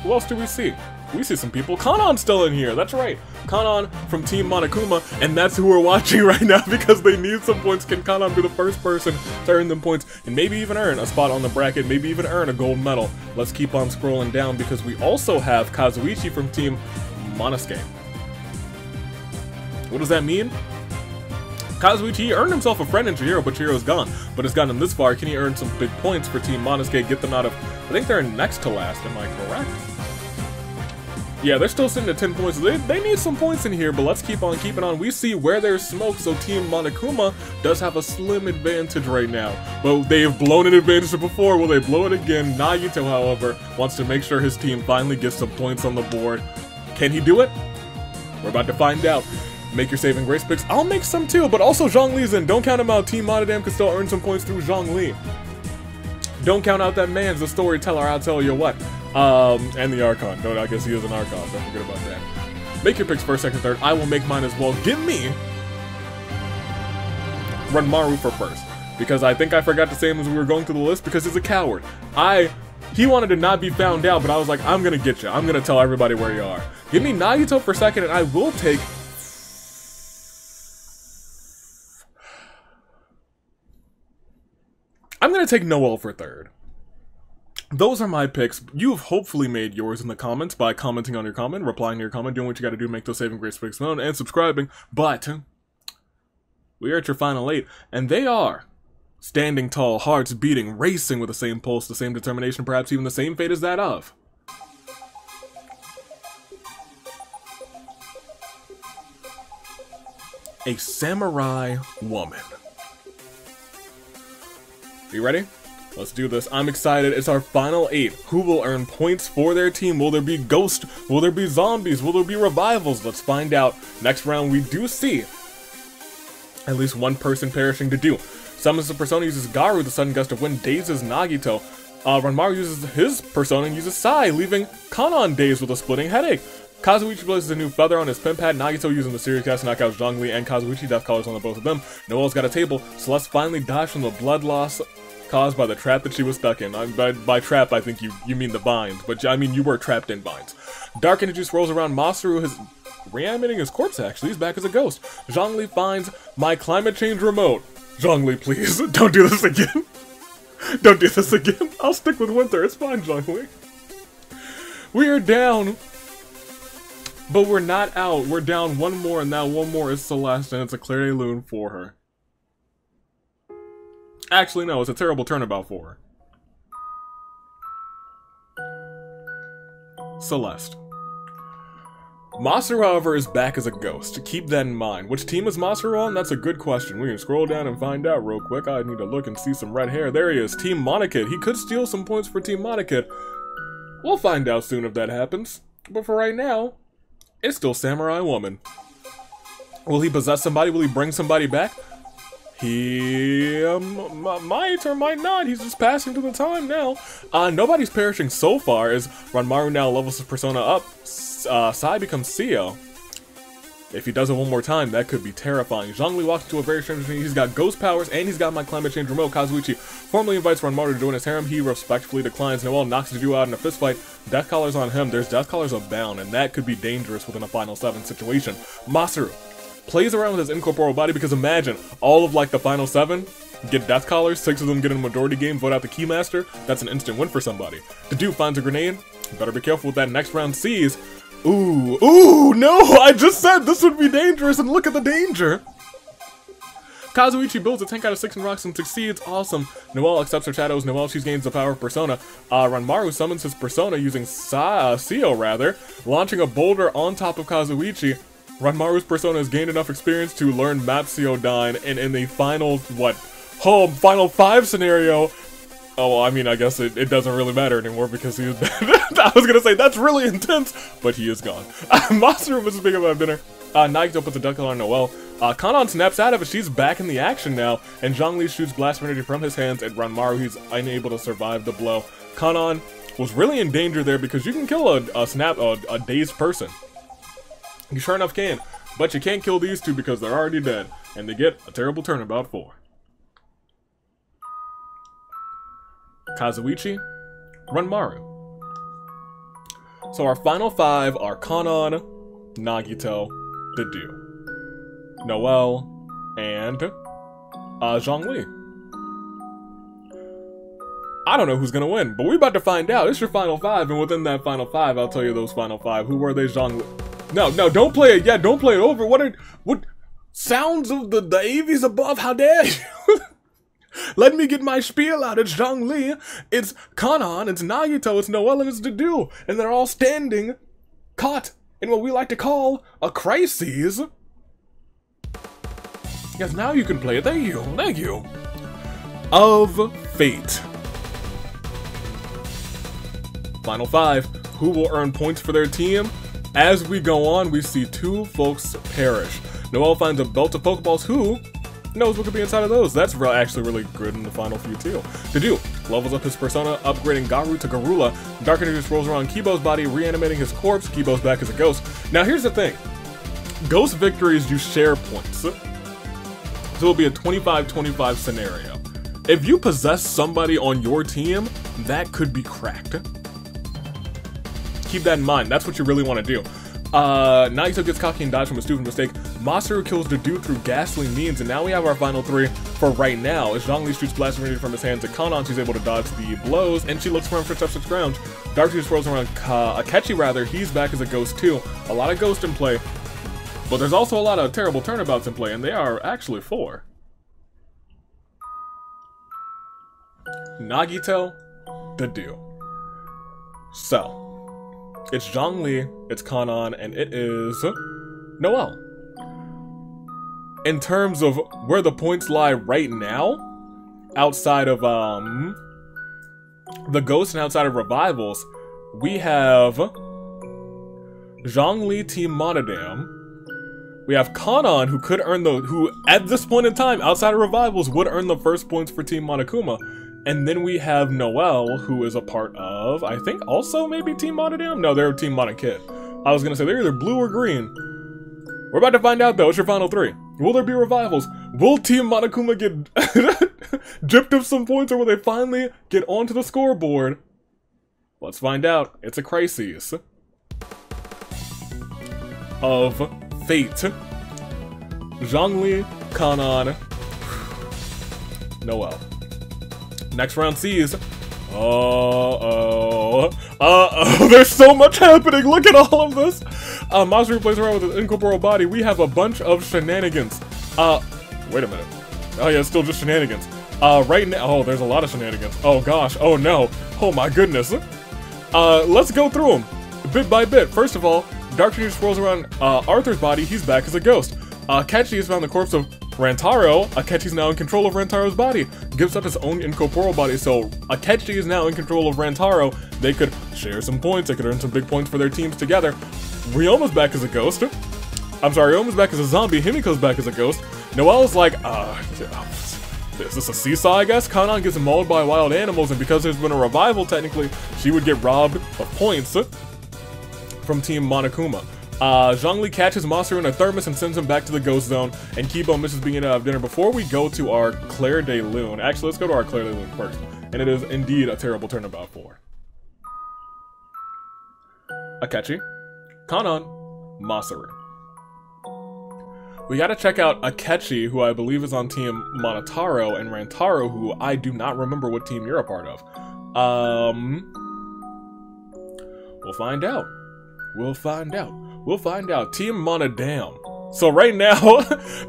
Who else do we see? We see some people. Kanon's still in here, that's right. Kanon from Team Monokuma, and that's who we're watching right now because they need some points. Can Kanon be the first person to earn them points and maybe even earn a spot on the bracket, maybe even earn a gold medal? Let's keep on scrolling down because we also have Kazuichi from Team Monosuke. What does that mean? Kazuichi earned himself a friend in Chihiro, but Chihiro's gone. But it's gotten him this far. Can he earn some big points for Team Monosuke, get them out of... I think they're next to last, am I correct? Yeah, they're still sitting at 10 points. They need some points in here, but let's keep on keeping on. We see where there's smoke, so Team Monokuma does have a slim advantage right now. But they've blown an advantage before. Will they blow it again? Nagito, however, wants to make sure his team finally gets some points on the board. Can he do it? We're about to find out. Make your saving grace picks. I'll make some too, but also Zhongli's in. Don't count him out. Team Monodam can still earn some points through Zhongli. Don't count out that man's the storyteller, I'll tell you what. And the Archon. I guess he is an Archon. Don't forget about that. Make your picks first, second, third. I will make mine as well. Give me Ranmaru for first. Because I think I forgot to say him as we were going through the list because he's a coward. He wanted to not be found out, but I was like, I'm gonna get you. I'm gonna tell everybody where you are. Give me Nagito for second, and I will take... I'm gonna take Noelle for third. Those are my picks. You've hopefully made yours in the comments by commenting on your comment, replying to your comment, doing what you gotta do, make those saving grace picks known, and subscribing. But we are at your final 8, and they are standing tall, hearts beating, racing with the same pulse, the same determination, perhaps even the same fate as that of a samurai woman. You ready? Let's do this. I'm excited. It's our final 8. Who will earn points for their team? Will there be ghosts? Will there be zombies? Will there be revivals? Let's find out. Next round, we do see at least one person perishing. Dedue summons the persona, uses Garu, the sudden gust of wind, dazes Nagito. Ranmaru uses his persona and uses Sai, leaving Kanon dazed with a splitting headache. Kazuichi places a new feather on his pin pad. Nagito using the Series Cast to knock out Zhongli and Kazuichi. Death collars on the both of them. Noelle's got a table. Celeste finally dodged from the blood loss caused by the trap that she was stuck in. By trap, I think you mean the binds, but I mean you were trapped in binds. Dark energy swirls around Masaru, his reanimating his corpse actually. He's back as a ghost. Zhongli finds my climate change remote. Zhongli, please, don't do this again. Don't do this again. I'll stick with winter. It's fine, Zhongli. We are down, but we're not out. We're down one more, and that one more is Celeste, and it's a Claire de Lune for her. Actually, no, it's a terrible turnabout for her. Celeste. Masaru, however, is back as a ghost. Keep that in mind. Which team is Masaru on? That's a good question. We can scroll down and find out real quick. I need to look and see some red hair. There he is. Team Monokid. He could steal some points for Team Monokid. We'll find out soon if that happens. But for right now, it's still Samurai Woman. Will he possess somebody? Will he bring somebody back? He might or might not. He's just passing through the time now. Nobody's perishing so far as Ranmaru now levels his persona up. Sai becomes Seo. If he does it one more time, that could be terrifying. Zhongli walks into a very strange thing. He's got ghost powers and he's got my climate change remote. Kazuichi formally invites Ranmaru to join his harem. He respectfully declines. Noelle knocks the duo out in a fistfight. Death collars on him. There's death collars abound, and that could be dangerous within a Final 7 situation. Masaru plays around with his incorporeal body because imagine all of like the Final 7 get death collars, 6 of them get in a majority game, vote out the Keymaster. That's an instant win for somebody. The dude finds a grenade. Better be careful with that next round sees. Ooh, no! I just said this would be dangerous, and look at the danger! Kazuichi builds a 10 out of 6 and rocks and succeeds. Awesome. Noelle accepts her shadows. Noelle, she gains the power of Persona. Ranmaru summons his Persona using Seo, rather, launching a boulder on top of Kazuichi. Ranmaru's Persona has gained enough experience to learn Mapsio-Dine, and in the final, Final 5 scenario, oh, I mean, I guess it doesn't really matter anymore because he is dead. I was gonna say, that's really intense, but he is gone. Masaru was big about dinner. Nagito puts a duck on Noelle. Kanon snaps out of it. She's back in the action now, and Zhongli shoots blast energy from his hands at Ranmaru. He's unable to survive the blow. Kanon was really in danger there because you can kill a dazed person. You sure enough can, but you can't kill these two because they're already dead, and they get a terrible turnabout for. Kazuichi, Ranmaru. So our final 5 are Kanon, Nagito, Dedue, Noelle, and Zhongli. I don't know who's gonna win, but we're about to find out. It's your final 5, and within that final 5, I'll tell you those final 5. Who were they, Zhongli? No, don't play it yet. Don't play it over. What sounds of the AVs above? How dare you? Let me get my spiel out. It's Zhongli, it's Kanon, it's Nagito, it's Noelle, and it's Dedue. And they're all standing, caught in what we like to call a crisis. Yes, now you can play it. Thank you. Of Fate. Final 5. Who will earn points for their team? As we go on, we see 2 folks perish. Noelle finds a belt of Pokeballs. Who knows what could be inside of those? That's actually really good in the final few too. Dedue levels up his Persona, upgrading Garu to Garula. Dark energy rolls around Kibo's body, reanimating his corpse. Kibo's back as a ghost. Now here's the thing. Ghost victories, you share points. So it'll be a 25-25 scenario. If you possess somebody on your team, that could be cracked. Keep that in mind. That's what you really want to do. Nagito gets cocky and dodges from a stupid mistake. Masaru kills Dedue through ghastly means, and now we have our final 3 for right now. As Zhongli shoots blast energy from his hands at Kanon, she's able to dodge the blows, and she looks for him for touch ground. Dark Juice rolls around Akechi, rather. He's back as a ghost too. A lot of ghost in play, but there's also a lot of terrible turnabouts in play, and they are actually 4. Nagito, Dedue. So, it's Zhongli, it's Kanon, and it is Noelle. In terms of where the points lie right now, outside of the Ghost and outside of Revivals, we have Zhongli, Team Monodam. We have Kanon, who at this point in time, outside of Revivals, would earn the first points for Team Monokuma. And then we have Noelle, who is a part of, I think, also maybe Team Monodam? No, they're Team Monokid. I was gonna say they're either blue or green. We're about to find out though. It's your final three. Will there be revivals? Will Team Monokuma get gypped of some points, or will they finally get onto the scoreboard? Let's find out. It's a crisis of fate. Zhongli, Kanan, Noel. Next round sees. There's so much happening. Look at all of this. Monster plays around with his incorporeal body. We have a bunch of shenanigans. Wait a minute. Oh yeah, it's still just shenanigans. Right now, oh, there's a lot of shenanigans. Oh gosh, oh no. Oh my goodness. Let's go through them bit by bit. First of all, Dark Genius swirls around Arthur's body. He's back as a ghost. Akechi has found the corpse of Rantaro. Akechi's now in control of Rantaro's body. Gives up his own incorporeal body, so Akechi is now in control of Rantaro. They could share some points. They could earn some big points for their teams together. Ryoma's back as a ghost. I'm sorry, Ryoma's back as a zombie. Himiko's back as a ghost. Noelle's like, is this a seesaw, I guess? Kanan gets mauled by wild animals, and because there's been a revival, technically, she would get robbed of points from Team Monokuma. Zhongli catches Monster in a thermos and sends him back to the ghost zone, and Kibo misses being out of dinner. Before we go to our Claire de Lune, actually, let's go to our Claire de Lune first, and it is indeed a terrible turnabout for Akechi, Kanan, Masaru. We gotta check out Akechi, who I believe is on Team Monotaro, and Rantaro, who I do not remember what team you're a part of. We'll find out. We'll find out. We'll find out. Team Monodam. So right now,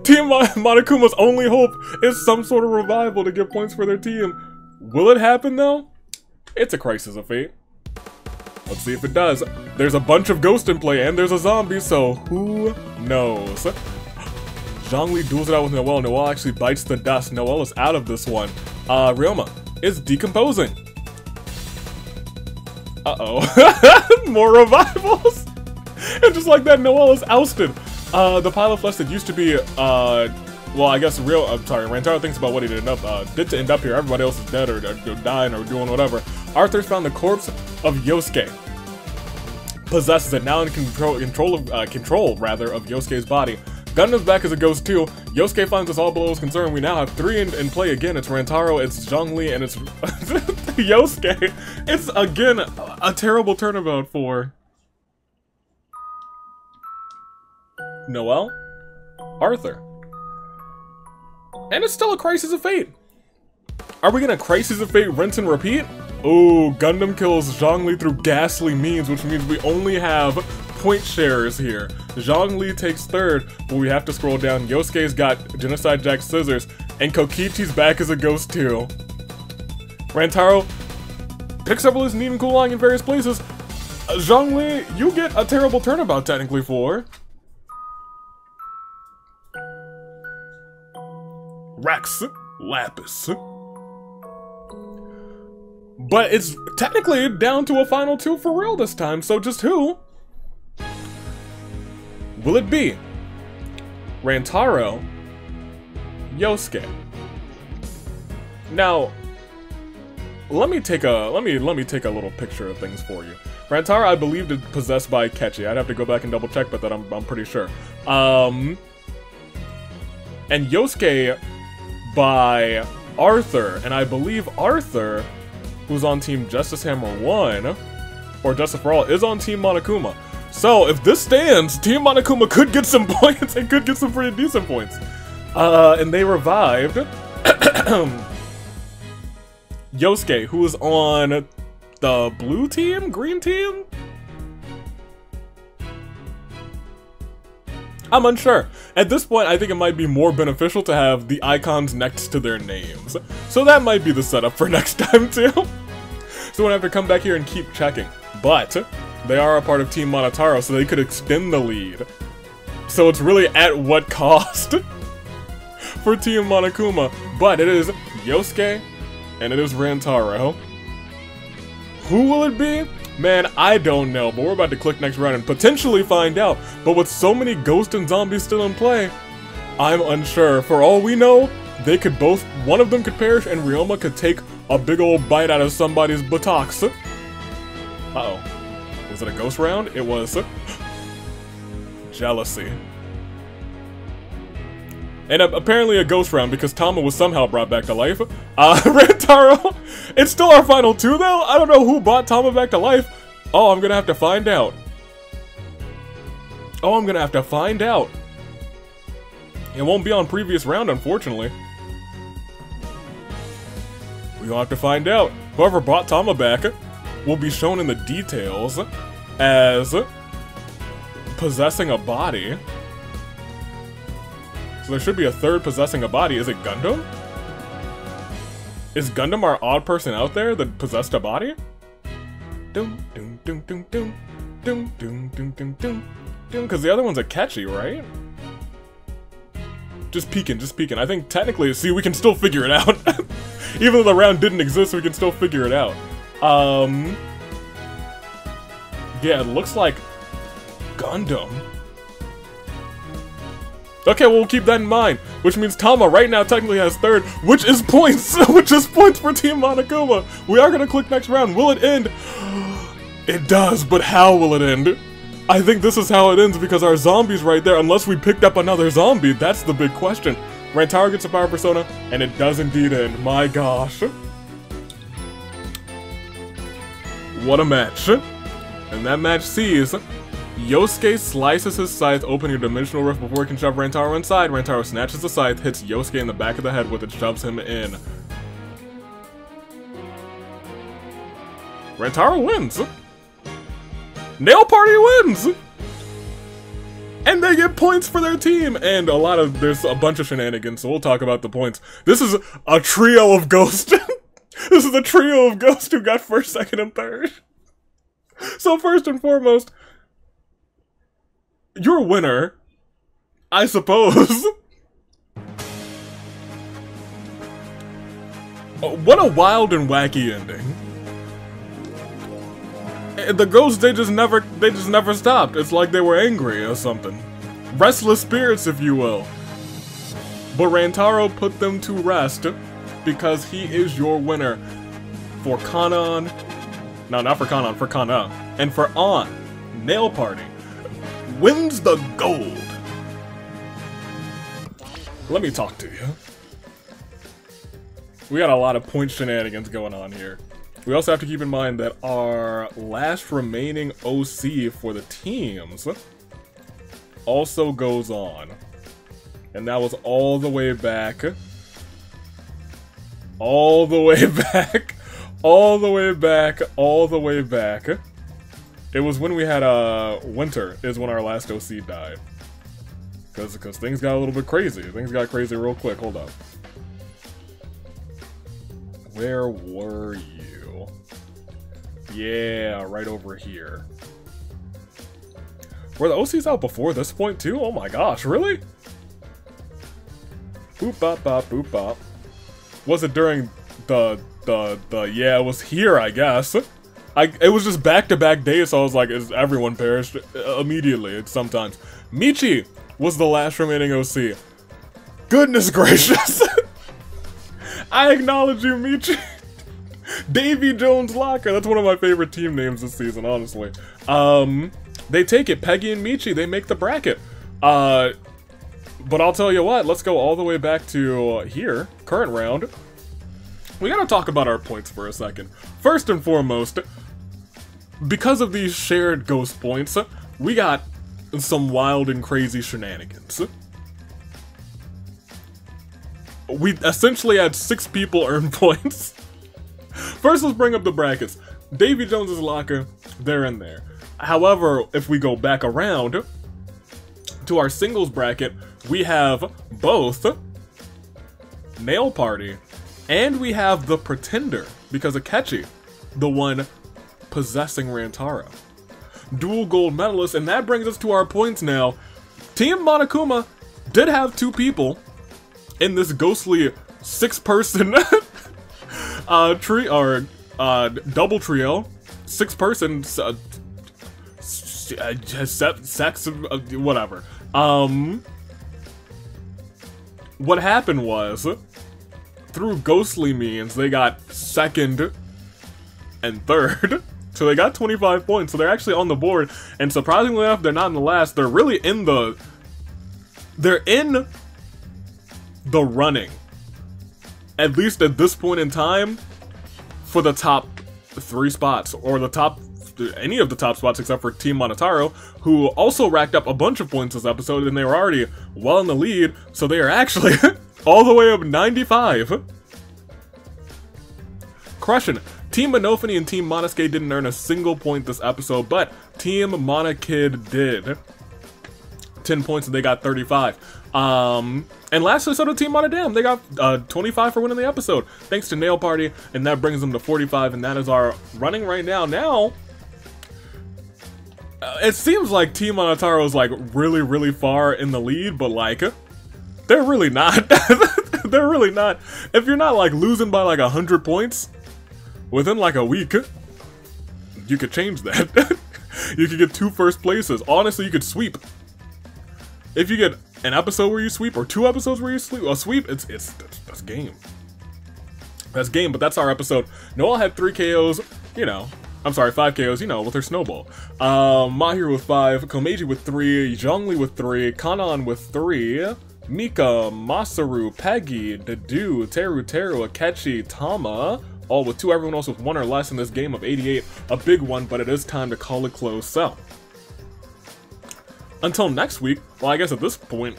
Team Monokuma's only hope is some sort of revival to get points for their team. Will it happen though? It's a crisis of fate. Let's see if it does. There's a bunch of ghosts in play, and there's a zombie, so who knows? Zhongli duels it out with Noelle. Noelle actually bites the dust. Noelle is out of this one. Ryoma is decomposing. Uh-oh. More revivals! And just like that, Noelle is ousted. The pile of flesh that used to be, well, I guess Rantaro thinks about what he did to end up here. Everybody else is dead or dying or doing whatever. Arthur's found the corpse of Yosuke. Possesses it, now in control of Yosuke's body. Gundam's back as a ghost too. Yosuke finds us all below his concern. We now have three in play again. It's Rantaro, it's Zhongli, and it's Yosuke. It's again a terrible turnabout for Noelle, Arthur. And it's still a crisis of fate. Are we gonna crisis of fate, rinse and repeat? Oh, Gundam kills Zhongli through ghastly means, which means we only have point sharers here. Zhongli takes third, but we have to scroll down. Yosuke's got Genocide Jack Scissors, and Kokichi's back as a ghost too. Rantaro picks up his Needing Kulong in various places. Zhongli, you get a terrible turnabout technically for Rex Lapis. But it's technically down to a final two for real this time, so just who will it be? Rantaro, Yosuke. Now, let me take a little picture of things for you. Rantaro, I believe, is possessed by Akechi. I'd have to go back and double check, but that I'm pretty sure. And Yosuke by Arthur, and I believe Arthur, who's on Team Justice Hammer 1, or Justice for All, is on Team Monokuma. So, if this stands, Team Monokuma could get some points, and could get some pretty decent points. And they revived Yosuke, who is on the blue team? Green team? I'm unsure. At this point, I think it might be more beneficial to have the icons next to their names. So that might be the setup for next time, too. So we'll have to come back here and keep checking. But they are a part of Team Monotaro, so they could extend the lead. So it's really at what cost for Team Monokuma. But it is Yosuke, and it is Rantaro. Who will it be? Man, I don't know, but we're about to click next round and potentially find out. But with so many ghosts and zombies still in play, I'm unsure. For all we know, they could both, one of them could perish and Ryoma could take a big old bite out of somebody's buttocks. Uh-oh. Was it a ghost round? It was jealousy. And apparently a ghost round because Tama was somehow brought back to life. Rantaro, it's still our final two though? I don't know who brought Tama back to life. Oh, I'm gonna have to find out. Oh, I'm gonna have to find out. It won't be on previous round, unfortunately. We'll have to find out. Whoever brought Tama back will be shown in the details as possessing a body. So there should be a third possessing a body. Is it Gundam? Is Gundam our odd person out there that possessed a body? Doom, doom, doom, doom, doom, doom, doom, doom, doom, doom, doom. Because the other one's a Akechi, right? Just peeking, just peeking. I think technically, see, we can still figure it out. Even though the round didn't exist, we can still figure it out. Yeah, it looks like Gundam. Okay, well, we'll keep that in mind. Which means Tama right now technically has third, which is points! Which is points for Team Monokuma! We are gonna click next round. Will it end? It does, but how will it end? I think this is how it ends because our zombie's right there, unless we picked up another zombie. That's the big question. Rantaro gets a power persona, and it does indeed end. My gosh. What a match. And that match sees Yosuke slices his scythe, opening a dimensional rift before he can shove Rantaro inside. Rantaro snatches the scythe, hits Yosuke in the back of the head with it, shoves him in. Rantaro wins. Nail Party wins! And they get points for their team! And there's a bunch of shenanigans, so we'll talk about the points. This is a trio of ghosts. This is a trio of ghosts who got first, second, and third. So first and foremost, your winner, I suppose. What a wild and wacky ending. The ghosts, they just never stopped. It's like they were angry or something. Restless spirits, if you will. But Rantaro put them to rest because he is your winner for Kanon. No, not for Kanon, for Kana. And for On, Nail Party wins the gold. Let me talk to you. We got a lot of point shenanigans going on here. We also have to keep in mind that our last remaining OC for the teams also goes on. And that was all the way back. All the way back. All the way back. All the way back. It was when we had winter is when our last OC died. Because things got a little bit crazy. Things got crazy real quick. Hold up. Where were you? Yeah, right over here. Were the OCs out before this point too? Oh my gosh, really? Boop bop bop boop bop. Was it during the yeah, it was here, I guess. It was just back-to-back days, so I was like, is everyone perished? Immediately, sometimes. Michi was the last remaining OC. Goodness gracious! I acknowledge you, Michi. Davy Jones Locker. That's one of my favorite team names this season, honestly. They take it. Peggy and Michi, they make the bracket. But I'll tell you what, let's go all the way back to here, current round. We gotta talk about our points for a second. First and foremost, because of these shared ghost points, we got some wild and crazy shenanigans. We essentially had 6 people earn points. First, let's bring up the brackets. Davy Jones's Locker, they're in there. However, if we go back around to our singles bracket, we have both Nail Party and we have the Pretender, because Akechi, the one possessing Rantaro. Dual gold medalists, and that brings us to our points now. Team Monokuma did have 2 people in this ghostly 6-person double trio, 6-person sex, whatever. What happened was, through ghostly means, they got 2nd and 3rd. So they got 25 points, so they're actually on the board, and surprisingly enough, they're not in the last. They're really in the... They're in the running, at least at this point in time, for the top 3 spots, or the top... any of the top spots except for Team Monotaro, who also racked up a bunch of points this episode, and they were already well in the lead, so they are actually all the way up 95. Crushing. Team Monophony and Team Monosuke didn't earn a single point this episode, but Team Monokid did. 10 points and they got 35. And lastly, so did Team Monodam. They got 25 for winning the episode, thanks to Nail Party, and that brings them to 45, and that is our running right now. Now, it seems like Team Monotaro is like really far in the lead, but like, they're really not. They're really not. If you're not like losing by like 100 points within like a week, you could change that. You could get 2 first places. Honestly, you could sweep. If you get an episode where you sweep, or 2 episodes where you sweep, that's game. That's game, but that's our episode. Noelle had 3 KOs, you know. I'm sorry, 5 KOs, you know, with her snowball. Mahir with 5, Komeiji with 3, Zhongli with 3, Kanan with 3, Mika, Masaru, Peggy, Dedu, Teru, Akechi, Tama, all with 2, everyone else with 1 or less in this game of 88. A big one, but it is time to call it close. So, until next week, well, I guess at this point,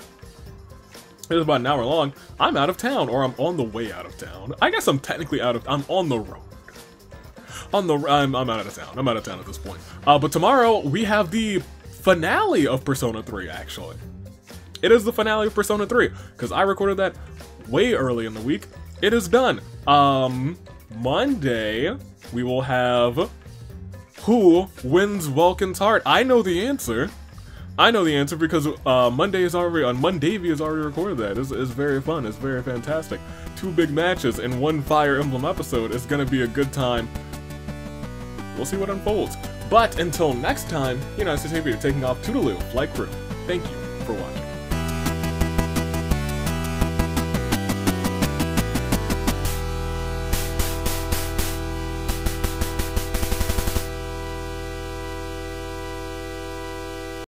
it is about an hour long, I'm out of town, or I'm on the way out of town. I guess I'm technically I'm on the road. I'm out of town. I'm out of town at this point. But tomorrow, we have the finale of Persona 3, actually. It is the finale of Persona 3, because I recorded that way early in the week. It is done. Monday, we will have Who Wins Vulcan's Heart? I know the answer. I know the answer because Mondavie has already recorded that. It's very fun. It's very fantastic. 2 big matches in 1 Fire Emblem episode. It's gonna be a good time. We'll see what unfolds. But until next time, you know, it's Xavier taking off. Toodaloo, Flight Crew. Thank you for watching.